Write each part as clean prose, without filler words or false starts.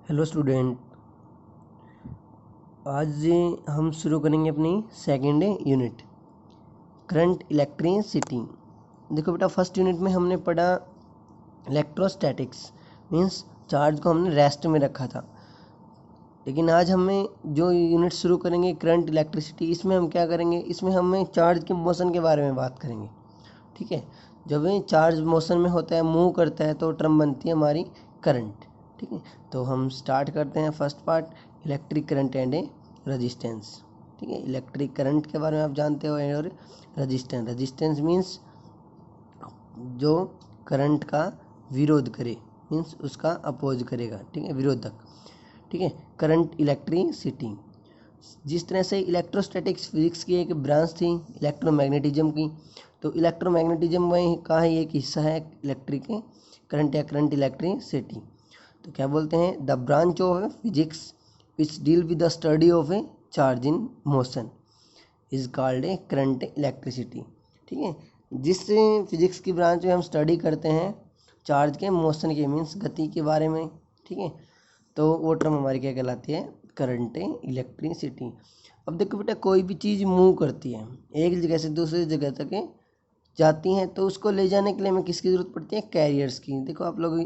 Hello student, आज हम शुरू करेंगे अपनी सेकेंड यूनिट करंट इलेक्ट्रिसिटी। देखो बेटा, फर्स्ट यूनिट में हमने पढ़ा इलेक्ट्रोस्टैटिक्स, मींस चार्ज को हमने रेस्ट में रखा था। लेकिन आज हमें जो यूनिट शुरू करेंगे करंट इलेक्ट्रिसिटी, इसमें हम क्या करेंगे, इसमें हमें चार्ज के मोशन के बारे में बात करेंगे। ठीक है, जब ये चार्ज मोशन में होता है, मूव करता है, तो टर्म बनती है हमारी करंट। ठीक है, तो हम स्टार्ट करते हैं first part, electric current and A resistance. ठीक है, इलेक्ट्रिक करंट के बारे में आप जानते हो, और रेजिस्टेंस मीन्स जो करंट का विरोध करे, मीन्स उसका अपोज करेगा। ठीक है, विरोधक। ठीक है, करंट इलेक्ट्रिसिटी। जिस तरह से इलेक्ट्रोस्टैटिक्स फिजिक्स की एक ब्रांच थी इलेक्ट्रोमैग्नेटिज्म की, तो इलेक्ट्रोमैग्नेटिज्म में का ही एक हिस्सा है इलेक्ट्रिक करंट या करंट इलेक्ट्रिसिटी। तो क्या बोलते हैं, the branch of physics which deal with the study of A charge in motion is called a current electricity. ठीक है, जिस फिजिक्स की ब्रांच में हम स्टडी करते हैं चार्ज के मोशन के, मीन्स गति के बारे में। ठीक है, तो वो टर्म हमारी क्या कहलाती है, करंट इलेक्ट्रिसिटी। अब देखो बेटा, कोई भी चीज़ मूव करती है, एक जगह से दूसरी जगह तक जाती हैं, तो उसको ले जाने के लिए हमें किसकी ज़रूरत पड़ती है, कैरियर्स की। देखो आप लोग,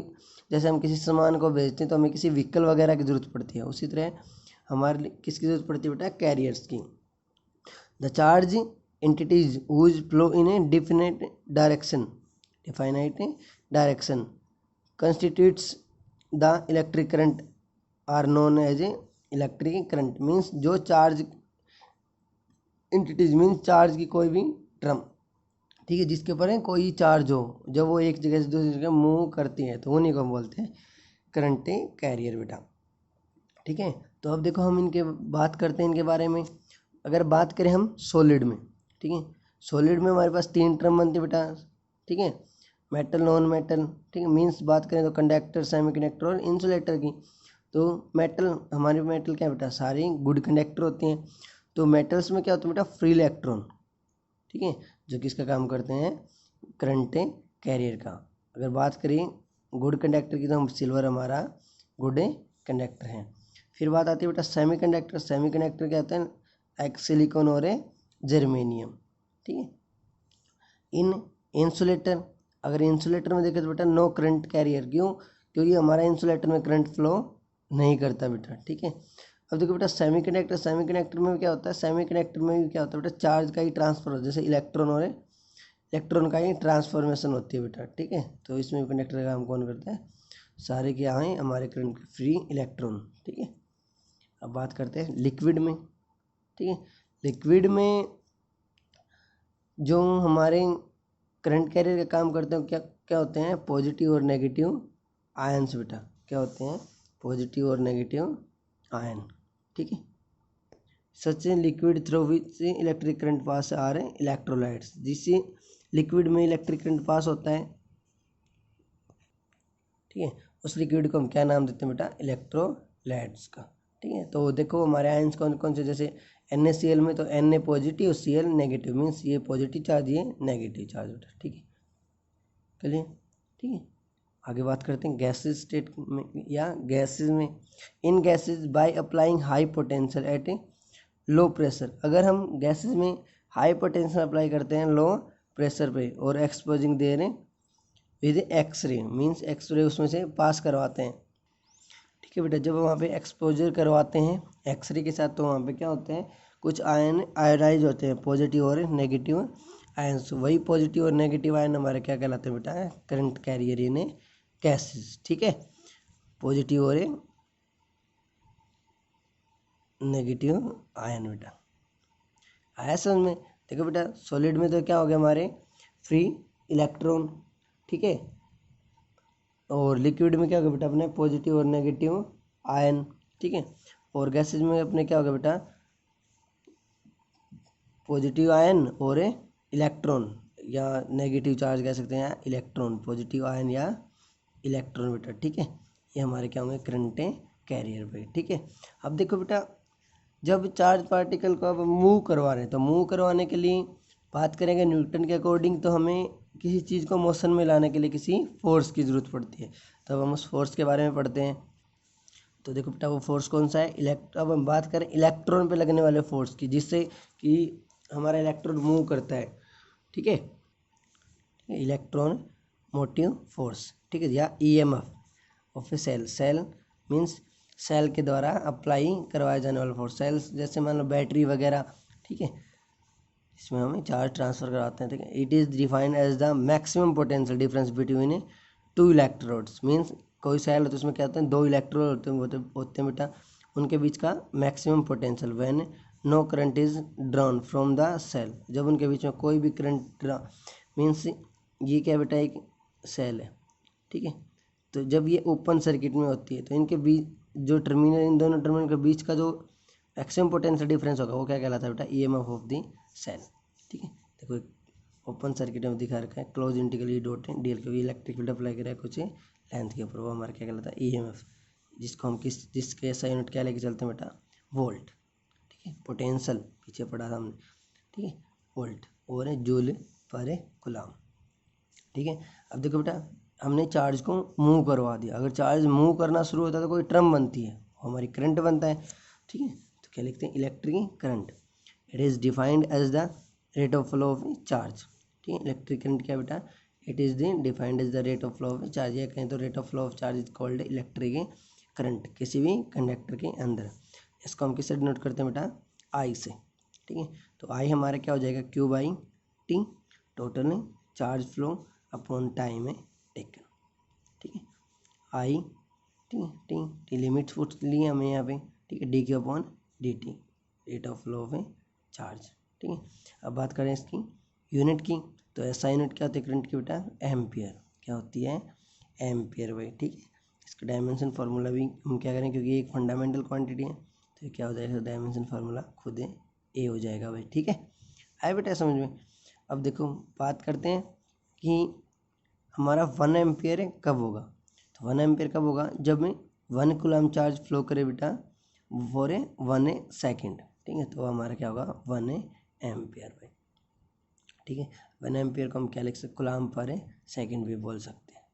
जैसे हम किसी सामान को भेजते हैं तो हमें किसी व्हीकल वगैरह की ज़रूरत पड़ती है, उसी तरह हमारे लिए किसकी ज़रूरत पड़ती है बेटा, कैरियर्स की। The charge entities whose flow in a definite direction constitutes the electric current are known as a electric current. Means जो चार्ज एंटिटीज मीन्स चार्ज की कोई भी टर्म, ठीक है, जिसके ऊपर है कोई चार्ज हो, जब वो एक जगह से दूसरी जगह मूव करती है, तो उन्हीं को हम बोलते हैं करंट कैरियर बेटा। ठीक है, तो अब देखो हम इनके बात करते हैं इनके बारे में। अगर बात करें हम सॉलिड में, ठीक है, सॉलिड में हमारे पास तीन टर्म बनती है बेटा। ठीक है, मेटल, नॉन मेटल। ठीक है, मीन्स बात करें तो कंडक्टर, सेमीकंडक्टर और इंसुलेटर की। तो मेटल, हमारे मेटल क्या बेटा, सारी गुड कंडक्टर होती हैं। तो मेटल्स में क्या होता है बेटा, फ्री इलेक्ट्रॉन। ठीक है, जो किसका काम करते हैं, करंट कैरियर का। अगर बात करें गुड कंडक्टर की, तो हम सिल्वर हमारा गुड कंडक्टर है। फिर बात आती है बेटा सेमीकंडक्टर। सेमीकंडक्टर क्या होते हैं, एक सिलिकॉन और जर्मेनियम। ठीक है, इन इंसुलेटर, अगर इंसुलेटर में देखें तो बेटा नो करंट कैरियर। क्यों, क्योंकि हमारा इंसुलेटर में करंट फ्लो नहीं करता बेटा। ठीक है, अब देखो बेटा सेमीकंडक्टर, सेमीकंडक्टर में क्या होता है, सेमीकंडक्टर में भी क्या होता है बेटा, चार्ज का ही ट्रांसफर होता है, जैसे इलेक्ट्रॉन और इलेक्ट्रॉन का ही ट्रांसफॉर्मेशन होती है बेटा। ठीक है, तो इसमें कंडक्टर का काम कौन करता है, सारे क्या हैं हमारे करंट के फ्री इलेक्ट्रॉन। ठीक है, अब बात करते हैं लिक्विड में। ठीक है, लिक्विड में जो हमारे करंट कैरियर का काम करते हैं, क्या क्या होते हैं, पॉजिटिव और नेगेटिव आयन्स बेटा। क्या होते हैं, पॉजिटिव और नेगेटिव आयन। ठीक है, such liquid through which electric current pass आ रहे इलेक्ट्रोलाइट्स, जिससे लिक्विड में इलेक्ट्रिक करंट पास होता है। ठीक है, उस लिक्विड को हम क्या नाम देते हैं बेटा, इलेक्ट्रोलाइट्स का। ठीक है, तो देखो हमारे आयंस कौन कौन से, जैसे NaCl में तो Na positive, Cl negative, means ये पॉजिटिव चार्ज, ये नेगेटिव चार्ज बेटा। ठीक है, चलिए। ठीक है, आगे बात करते हैं गैसेज स्टेट में या गैसेज में। In gases by applying high potential at a low pressure. अगर हम गैसेज में हाई पोटेंशियल अप्लाई करते हैं लो प्रेशर पे, और एक्सपोजिंग दे रहे हैं विद एक्सरे, मीन्स एक्सरे उसमें से पास करवाते हैं। ठीक है बेटा, जब वहाँ पे एक्सपोजर करवाते हैं एक्सरे के साथ, तो वहाँ पे क्या होते हैं, कुछ आयन आयोडाइज होते हैं, पॉजिटिव और नेगेटिव आयन्स। वही पॉजिटिव और नेगेटिव आयन हमारे क्या कहलाते हैं बेटा, करंट कैरियर यानी गैसेज। ठीक है, पॉजिटिव और नेगेटिव आयन बेटा, आया समझ में। देखो बेटा सॉलिड में तो क्या हो गया, हमारे फ्री इलेक्ट्रॉन। ठीक है, और लिक्विड में क्या होगा बेटा, अपने पॉजिटिव और नेगेटिव आयन। ठीक है, और गैसेज में अपने क्या होगा बेटा, पॉजिटिव आयन और इलेक्ट्रॉन, या नेगेटिव चार्ज कह सकते हैं, इलेक्ट्रॉन, पॉजिटिव आयन या इलेक्ट्रॉन बेटा। ठीक है, ये हमारे क्या होंगे, करंट कैरियर पे। ठीक है, अब देखो बेटा, जब चार्ज पार्टिकल को अब मूव करवा रहे हैं, तो मूव करवाने के लिए बात करेंगे न्यूटन के अकॉर्डिंग, तो हमें किसी चीज़ को मोशन में लाने के लिए किसी फोर्स की ज़रूरत पड़ती है। तो अब हम उस फोर्स के बारे में पढ़ते हैं। तो देखो बेटा वो फोर्स कौन सा है, अब हम बात करें इलेक्ट्रॉन पे लगने वाले फोर्स की, जिससे कि हमारा इलेक्ट्रॉन मूव करता है, ठीक है, इलेक्ट्रॉन मोटिव फोर्स, ठीक है, या EMF of a cell. Cell means cell के द्वारा अप्लाई करवाया जाने वाला फोर्स। सेल्स जैसे मान लो बैटरी वगैरह, ठीक है, इसमें हम चार्ज ट्रांसफर कराते हैं, ठीक है। It is defined as the maximum potential difference between two electrodes. Means कोई सेल होता है उसमें क्या होते हैं, दो इलेक्ट्रोड होते हैं बेटा, उनके बीच का maximum potential when no current is drawn from the cell. जब उनके बीच में कोई भी करंट मीन्स ये क्या बेटा, एक सेल है, ठीक है, तो जब ये ओपन सर्किट में होती है तो इनके बीच जो टर्मिनल, इन दोनों टर्मिनल के बीच का जो मैक्सिमम पोटेंशियल डिफरेंस होगा वो क्या कहलाता है बेटा, ईएमएफ ऑफ द सेल, ठीक है। देखो ओपन सर्किट में दिखा रखा है, क्लोज इंटीग्रल डॉट डीएल के इलेक्ट्रिक फील्ड अप्लाई करा है कुछ लेंथ के ऊपर, वो हमारा क्या कहलाता है, ईएमएफ, जिसको हम जिसके ऐसा यूनिट क्या लेके चलते हैं बेटा, वोल्ट, ठीक है। पोटेंशियल पीछे पढ़ा था हमने, ठीक है, वोल्ट और जूल पर कूलम, ठीक है। अब देखो बेटा हमने चार्ज को मूव करवा दिया, अगर चार्ज मूव करना शुरू होता है तो कोई टर्म बनती है, हमारी करंट बनता है, ठीक है। तो क्या लिखते हैं, electric current. It is defined as the rate of flow of charge, ठीक है। इलेक्ट्रिक करंट क्या बेटा, it is defined as the rate of flow of charge, या कहें तो rate of flow of charge is called electric current, किसी भी conductor के अंदर। इसको हम किससे डिनोट करते हैं बेटा, आई से, ठीक है। तो आई हमारा क्या हो जाएगा, Q by T, total charge flow upon time है टेकन, ठीक है, I T, T T limits put लिए हमें यहाँ पे, ठीक है, D Q upon D T, rate of flow of charge, ठीक है। अब बात करें इसकी यूनिट की, तो ऐसा यूनिट क्या होती है करंट की बेटा, एम्पियर, क्या होती है, एम्पियर भाई, ठीक है। इसका डायमेंशन फार्मूला भी हम क्या करें, क्योंकि एक फंडामेंटल क्वांटिटी है तो क्या हो जाएगा, डायमेंशन फार्मूला खुद ए हो जाएगा भाई, ठीक है। आए बेटा समझ में। अब देखो बात करते हैं कि हमारा 1 एम्पियर कब होगा, तो 1 एम्पियर कब होगा, जब 1 कूलम चार्ज फ्लो करे बेटा फॉर 1 सेकेंड, ठीक है, तो हमारा क्या होगा, 1 एम्पियर भाई, ठीक है। 1 एम्पियर को हम क्या लिख सकते, कूलम पर सेकेंड भी बोल सकते हैं,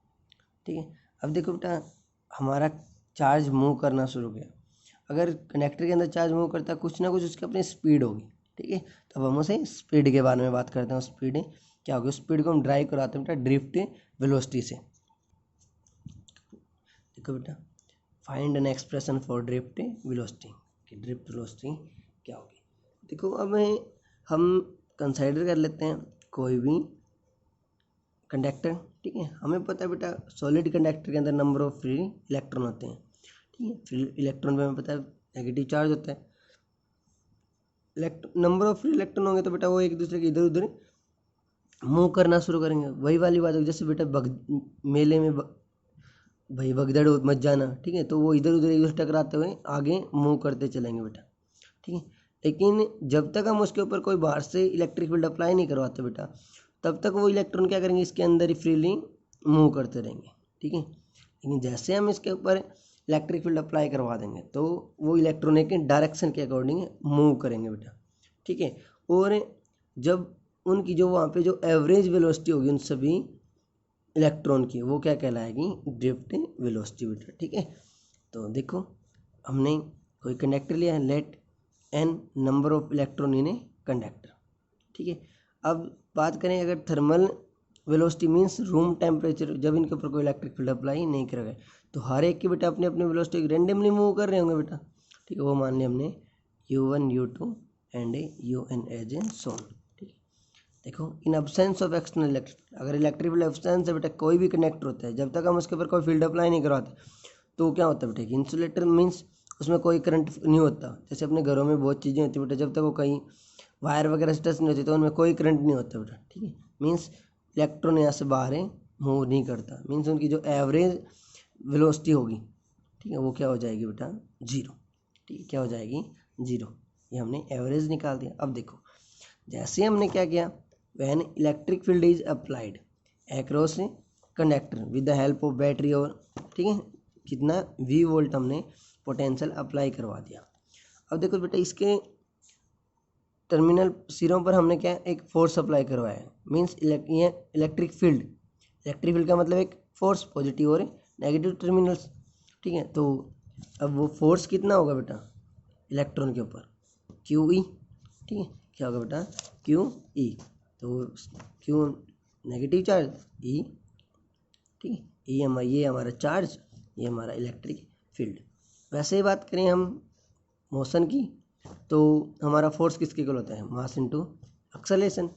ठीक है। अब देखो बेटा हमारा चार्ज मूव करना शुरू किया, अगर कनेक्टर के अंदर चार्ज मूव करता है कुछ ना कुछ उसकी अपनी स्पीड होगी, ठीक है। तो अब हम उसे स्पीड के बारे में बात करते हैं, स्पीड क्या होगी, स्पीड को हम ड्राइव कराते हैं बेटा ड्रिफ्ट वेलोसिटी से। देखो बेटा find an expression for drift velocity, कि ड्रिफ्ट वेलोसिटी क्या होगी। देखो अब हम कंसाइडर कर लेते हैं कोई भी कंडक्टर, ठीक है। हमें पता है बेटा सॉलिड कंडक्टर के अंदर नंबर ऑफ फ्री इलेक्ट्रॉन होते हैं, ठीक है। फ्री इलेक्ट्रॉन पे हमें पता है नेगेटिव चार्ज होता है, नंबर ऑफ फ्री इलेक्ट्रॉन होंगे तो बेटा वो एक दूसरे के इधर उधर मूव करना शुरू करेंगे। वही वाली बात है, जैसे बेटा मेले में भाई भगदड़ मच जाना, ठीक है, तो वो इधर उधर एक दूसरे टकराते हुए आगे मूव करते चलेंगे बेटा, ठीक है। लेकिन जब तक हम उसके ऊपर कोई बाहर से इलेक्ट्रिक फील्ड अप्लाई नहीं करवाते बेटा, तब तक वो इलेक्ट्रॉन क्या करेंगे, इसके अंदर ही फ्रीली मूव करते रहेंगे, ठीक है। लेकिन जैसे हम इसके ऊपर इलेक्ट्रिक फील्ड अप्लाई करवा देंगे तो वो इलेक्ट्रॉन के डायरेक्शन के अकॉर्डिंग मूव करेंगे बेटा, ठीक है। और जब उनकी जो वहाँ पे जो एवरेज वेलोसिटी होगी उन सभी इलेक्ट्रॉन की, वो क्या कहलाएगी, ड्रिफ्ट वेलोसिटी बेटा, ठीक है। तो देखो हमने कोई कंडक्टर लिया है, let N number of electron in a conductor, ठीक है। अब बात करें अगर thermal velocity means room temperature, जब इनके ऊपर कोई इलेक्ट्रिक फील्ड अप्लाई नहीं करा गया तो हर एक के बेटा अपने अपने वेलोसिटी रेंडमली मूव कर रहे होंगे बेटा, ठीक है। वो मान लिया हमने u1 u2 and un as a son, ठीक है। देखो in absence of external electric, अगर इलेक्ट्रिक फील्ड एब्सेंस है बेटा कोई भी कनेक्टर होता है, जब तक हम उसके ऊपर कोई फील्ड अप्लाई नहीं करवाते तो क्या होता है बेटा, इंसुलेटर मीन्स उसमें कोई करंट नहीं होता। जैसे अपने घरों में बहुत चीज़ें होती है बेटा, जब तक वो कहीं वायर वगैरह से टच नहीं होती तो उनमें कोई करंट नहीं होता बेटा, ठीक है। मीन्स इलेक्ट्रॉन यहाँ से बाहर मूव नहीं करता, मीन्स उनकी जो एवरेज वेलोसिटी होगी, ठीक है, वो क्या हो जाएगी बेटा, जीरो, ठीक है, क्या हो जाएगी, जीरो। ये हमने एवरेज निकाल दिया। अब देखो जैसे हमने क्या किया, when electric field is applied across conductor with the help of battery, और ठीक है कितना V वोल्ट हमने पोटेंशियल अप्लाई करवा दिया। अब देखो बेटा इसके टर्मिनल सिरों पर हमने क्या एक फोर्स अप्लाई करवाया है, मीन्स ये इलेक्ट्रिक फील्ड का मतलब एक फोर्स, पॉजिटिव और नेगेटिव टर्मिनल्स, ठीक है। तो अब वो फोर्स कितना होगा बेटा इलेक्ट्रॉन के ऊपर, क्यू ई, ठीक है, क्या होगा बेटा क्यू ई, तो क्यू नेगेटिव चार्ज, ई, ठीक है, ये हमारा चार्ज, ये हमारा इलेक्ट्रिक फील्ड। वैसे ही बात करें हम मोशन की, तो हमारा फोर्स किसके इक्वल होता है, मास इंटू एक्सेलरेशन।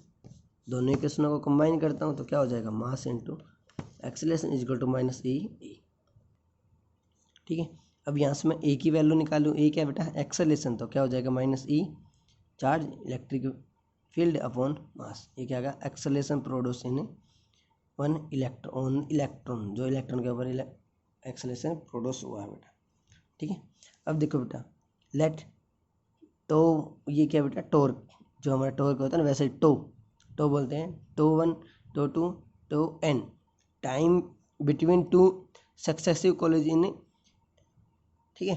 दोनों इक्वेशनों को कंबाइन करता हूँ तो क्या हो जाएगा, mass into acceleration is equal to minus E, ठीक है। अब यहाँ से मैं ए की वैल्यू निकालूँ, ए क्या बेटा एक्सेलरेशन, तो क्या हो जाएगा minus E charge electric field upon mass, ये क्या होगा acceleration produce in one electron, जो इलेक्ट्रॉन के ऊपर एक्सेलरेशन प्रोड्यूस हुआ है बेटा, ठीक है। अब देखो बेटा लेट, तो ये क्या बेटा टॉर्क, जो हमारा टॉर्क होता है ना, वैसे टो बोलते हैं, tau 1 tau 2 tau n, time between two successive collision, ठीक है,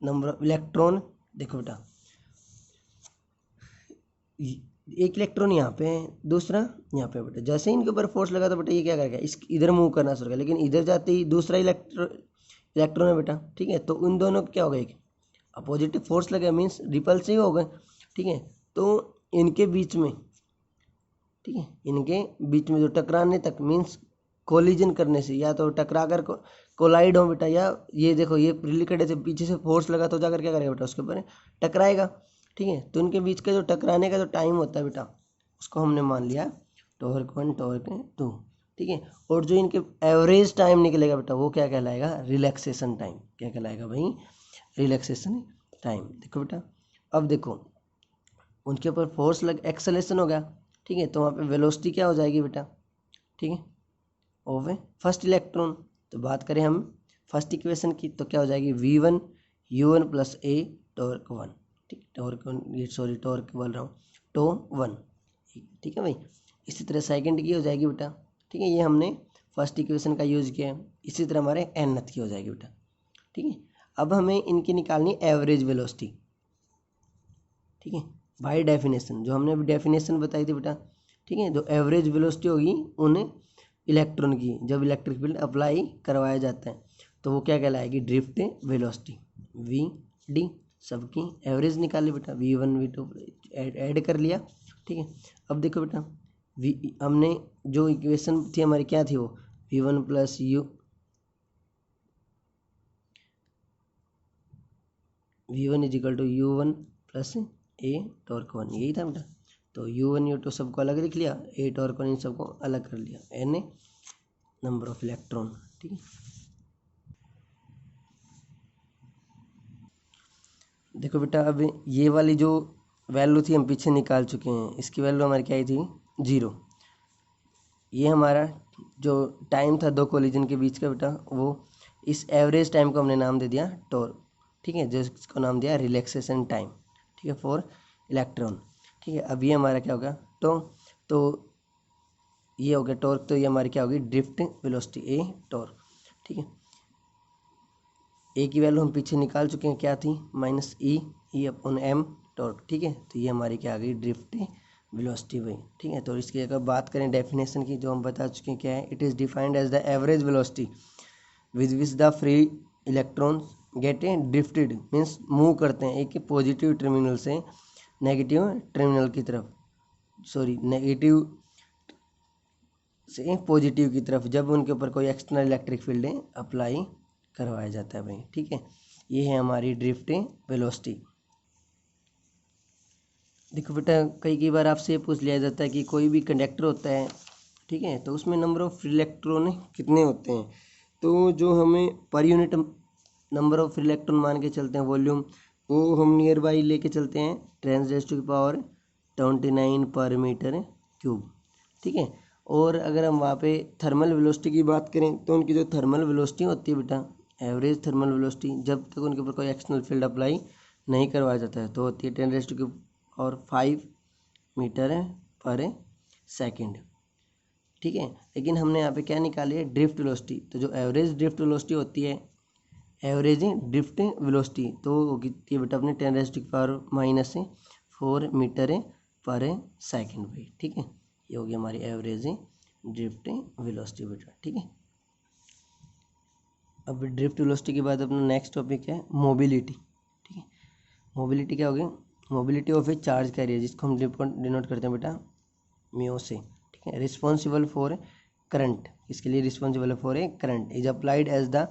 नंबर ऑफ इलेक्ट्रॉन। देखो बेटा एक इलेक्ट्रॉन यहाँ पे है, दूसरा यहाँ पे बेटा, जैसे ही इनके ऊपर फोर्स लगा तो बेटा ये क्या करेगा, इस इधर मूव करना शुरू करेगा, लेकिन इधर जाते ही दूसरा इलेक्ट्रॉन है बेटा, ठीक है, तो उन दोनों को क्या होगा, एक अपोजिटिव फोर्स लगे मीन्स रिपल्सिव हो गए, ठीक है, तो इनके बीच में, ठीक है, इनके बीच में जो टकराने तक मीन्स कोलिजन करने से, या तो टकरा कर कोलाइड हो बेटा, या ये देखो ये रिलेटेड से पीछे से फोर्स लगा तो जाकर क्या करेगा बेटा उसके ऊपर टकराएगा, ठीक है, तो इनके बीच का जो टकराने का जो टाइम होता है बेटा उसको हमने मान लिया टॉर्क 1 टॉर्क 2, ठीक है, और जो इनके एवरेज टाइम निकलेगा बेटा वो क्या कहलाएगा, रिलैक्सेशन टाइम, क्या कहलाएगा भाई, रिलैक्सेशन टाइम। देखो बेटा अब देखो उनके ऊपर फोर्स लग एक्सेलरेशन हो गया, ठीक है, तो वहाँ पे वेलोसिटी क्या हो जाएगी बेटा, ठीक है, ऑफ फर्स्ट इलेक्ट्रॉन। तो बात करें हम फर्स्ट इक्वेशन की तो क्या हो जाएगी v1 u1 plus A torque 1, ठीक, टॉर्क 1, ये सॉरी टॉर्क बोल रहा हूँ, टो 1, ठीक है भाई। इसी तरह सेकंड की हो जाएगी बेटा, ठीक है, ये हमने फर्स्ट इक्वेशन का यूज़ किया है, इसी तरह हमारे nth की हो जाएगी बेटा, ठीक है। अब हमें इनकी निकालनी एवरेज वेलोसिटी, ठीक है, बाय डेफिनेशन, जो हमने अभी डेफिनेशन बताई थी बेटा, ठीक है, जो एवरेज वेलोसिटी होगी उन इलेक्ट्रॉन की जब इलेक्ट्रिक फील्ड अप्लाई करवाया जाता है तो वो क्या कहलाएगी, ड्रिफ्ट वेलोसिटी, वी डी, सबकी एवरेज निकाल ली बेटा, v1 v2 ऐड कर लिया, ठीक है। अब देखो बेटा हमने जो इक्वेशन थी हमारी क्या थी, वो v1 plus v1 is equal to u1 plus A torque 1, यही था बेटा, तो u1 u2 सबको अलग लिख लिया, ए टॉर्क 1 इन सबको अलग कर लिया, n नंबर ऑफ इलेक्ट्रॉन, ठीक है। देखो बेटा अब ये वाली जो वैल्यू थी हम पीछे निकाल चुके हैं, इसकी वैल्यू हमारी क्या आई थी 0, ये हमारा जो टाइम था दो कोलिजन के बीच का बेटा, वो इस एवरेज टाइम को हमने नाम दे दिया टॉर्क, ठीक है, जिसको नाम दिया रिलैक्सेशन टाइम, ठीक है, फॉर इलेक्ट्रॉन, ठीक है। अब ये हमारा क्या होगा तो ये हो गया टॉर्क, तो ये हमारी क्या होगी ड्रिफ्ट वेलोसिटी ए टॉर्क, ठीक है। ए की वैल्यू हम पीछे निकाल चुके हैं, क्या थी minus E upon M torque, ठीक है, तो ये हमारी क्या आ गई ड्रिफ्ट वेलोसिटी हुई, ठीक है। तो इसकी अगर बात करें डेफिनेशन की, जो हम बता चुके हैं क्या है, it is defined as the average velocity with which the free electrons get drifted, means move करते हैं एक पॉजिटिव टर्मिनल से नेगेटिव टर्मिनल की तरफ, सॉरी नेगेटिव से पॉजिटिव की तरफ, जब उनके ऊपर कोई एक्सटर्नल इलेक्ट्रिक फील्ड अप्लाई करवाया जाता है भाई, ठीक है। ये है हमारी ड्रिफ्ट वेलोसिटी। देखो बेटा कई बार आपसे ये पूछ लिया जाता है कि कोई भी कंडक्टर होता है, ठीक है, तो उसमें नंबर ऑफ इलेक्ट्रॉन कितने होते हैं, तो जो हमें per unit number of electron मान के चलते हैं वॉल्यूम, वो हम नियर बाई लेके चलते हैं 10⁻⁴ पर मीटर क्यूब, ठीक है। और अगर हम वहाँ पे थर्मल वेलोसिटी की बात करें तो उनकी जो थर्मल वेलोसिटी होती है बेटा, एवरेज थर्मल वेलोसिटी, जब तक उनके ऊपर कोई एक्सटर्नल फील्ड अप्लाई नहीं करवाया जाता है, तो होती है 10⁻⁵ मीटर पर सेकेंड, ठीक है। लेकिन हमने यहाँ पे क्या निकाली है ड्रिफ्ट वेलोसिटी, तो जो एवरेज ड्रिफ्ट वेलोसिटी होती है, एवरेज ड्रिफ्ट वेलोसिटी, तो वो कितनी है बेटा अपने 10⁻⁴ मीटर पर सेकेंड भाई, ठीक है। ये होगी हमारी एवरेज ड्रिफ्ट वेलोसिटी बेटा, ठीक है। अब ड्रिफ्ट वेलोसिटी के बाद अपना नेक्स्ट टॉपिक है मोबिलिटी। ठीक है, मोबिलिटी क्या होगी? Mobility of A charge carrier, जिसको हम डिनोट करते हैं बेटा म्यू से। ठीक है, रिस्पॉन्सिबल फॉर करंट, इसके लिए responsible for a current is applied as the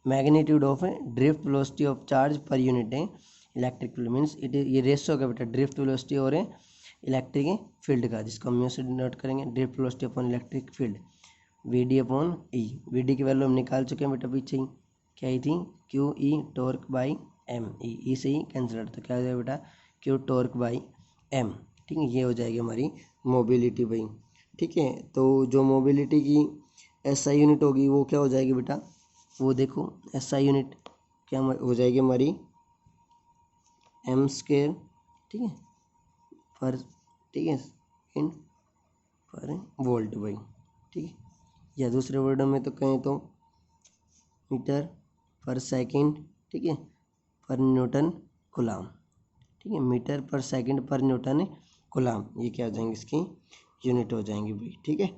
magnitude of drift velocity of charge per unit है electric field. Means it is, ये रेशो होगा बेटा ड्रिफ्ट वेलोसिटी और इलेक्ट्रिक फील्ड का, जिसको हम म्यू से डिनोट करेंगे drift velocity upon electric field V D upon E. V D की वैल्यू हम निकाल चुके हैं बेटा पीछे ही, क्या ही थी? Q E torque by M. E से ही कैंसिल आउट, तो क्या हो जाएगा बेटा? Q torque by M. ठीक है, ये हो जाएगी हमारी मोबिलिटी भाई। ठीक है, तो जो मोबिलिटी की एसआई यूनिट होगी वो क्या हो जाएगी बेटा? वो देखो एसआई यूनिट क्या हो जाएगी हमारी? M square. ठीक है, पर ठीक है इन पर वोल्ट भाई। ठीक है, या दूसरे वर्डों में तो कहें तो मीटर पर सेकंड, ठीक है, पर न्यूटन कूलाम। ठीक है, मीटर पर सेकंड पर न्यूटन कूलाम, ये क्या हो जाएंगे? इसकी यूनिट हो जाएंगी भाई। ठीक है,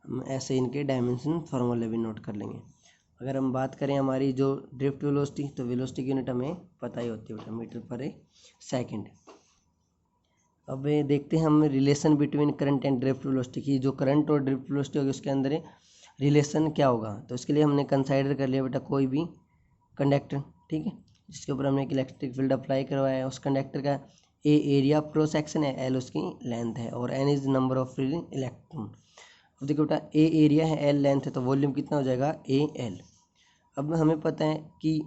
हम ऐसे इनके डायमेंशन फार्मूले भी नोट कर लेंगे। अगर हम बात करें हमारी जो ड्रिफ्ट वेलोसिटी, तो वेलोसिटी की यूनिट हमें पता ही होती है बेटा मीटर पर सेकंड। अब देखते हैं हम relation between current and drift velocity की। जो करंट और ड्रिफ्ट वेलोसिटी होगी उसके अंदर रिलेशन क्या होगा? तो इसके लिए हमने कंसाइडर कर लिया बेटा कोई भी कंडक्टर। ठीक है, जिसके ऊपर हमने एक इलेक्ट्रिक फील्ड अप्लाई करवाया है। उस कंडक्टर का A area of cross section है, एल उसकी लेंथ है, और N is number of free electron. अब देखो बेटा ए एरिया है, एल लेंथ है, तो वॉल्यूम कितना हो जाएगा? A L. अब हमें पता है कि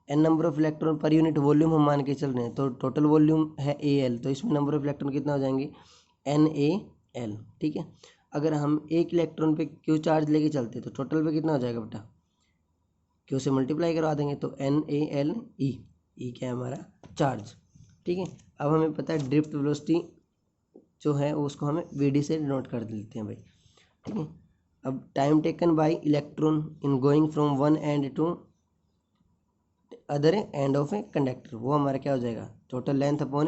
N number of electron per unit volume हम मान के चल रहे हैं, तो टोटल वॉल्यूम है ए एल, तो इसमें नंबर ऑफ इलेक्ट्रॉन कितना हो जाएंगे? N A L. ठीक है, अगर हम एक इलेक्ट्रॉन पे क्यू चार्ज लेके चलते तो टोटल पे कितना हो जाएगा बेटा? क्यू से मल्टीप्लाई करवा देंगे तो एन ए एल ई, ई क्या है हमारा? चार्ज। ठीक है, अब हमें पता है ड्रिफ्ट वेलोसिटी जो है उसको हमें वी डी से डिनोट कर देते हैं भाई। ठीक है, अब time taken by electron in going from one end to other end of a conductor, वो हमारा क्या हो जाएगा? टोटल लेंथ अपॉन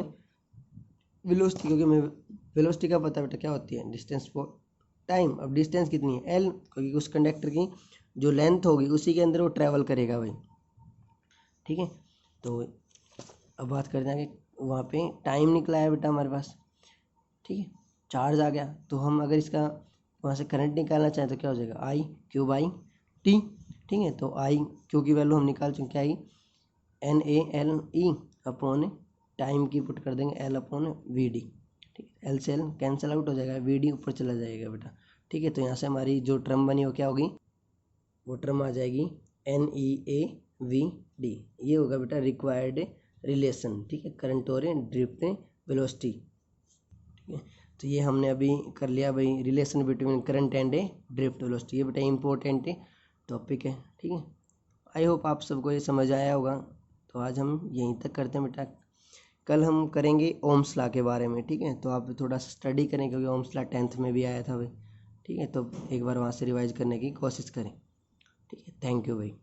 वेलोसिटी, क्योंकि हमें वेलोसिटी का पता बेटा क्या होती है? Distance for time. अब डिस्टेंस कितनी है? एल, क्योंकि उस कंडक्टर की जो लेंथ होगी उसी के अंदर वो ट्रैवल करेगा भाई। ठीक है, तो अब बात करते हैं कि वहाँ पे टाइम निकला है बेटा हमारे पास। ठीक है, चार्ज आ गया, तो हम अगर इसका वहाँ से करंट निकालना चाहें तो क्या हो जाएगा? I Q by T. ठीक है, तो आई क्यू की वैल्यू हम निकाल चुके, क्या आई? N A L E upon time की पुट कर देंगे एल अपॉन वी डी। ठीक है, एल से एल कैंसिल आउट हो जाएगा, वी डी ऊपर चला जाएगा बेटा। ठीक है, तो यहाँ से हमारी जो टर्म बनी वो क्या होगी? वो टर्म आ जाएगी N E A V D. ये होगा बेटा रिक्वायर्ड रिलेशन। ठीक है, करंट और ड्रिफ्ट वेलोसिटी। ठीक है, तो ये हमने अभी कर लिया भाई, relation between current and drift velocity. ये बेटा इंपॉर्टेंट टॉपिक है। ठीक है, आई होप आप सबको ये समझ आया होगा। तो आज हम यहीं तक करते हैं बेटा, कल हम करेंगे ओम्स लॉ के बारे में। ठीक है, तो आप थोड़ा सा स्टडी करें, क्योंकि ओम्स लॉ 10th में भी आया था भाई। ठीक है, तो एक बार वहाँ से रिवाइज करने की कोशिश करें। ठीक है, थैंक यू भाई।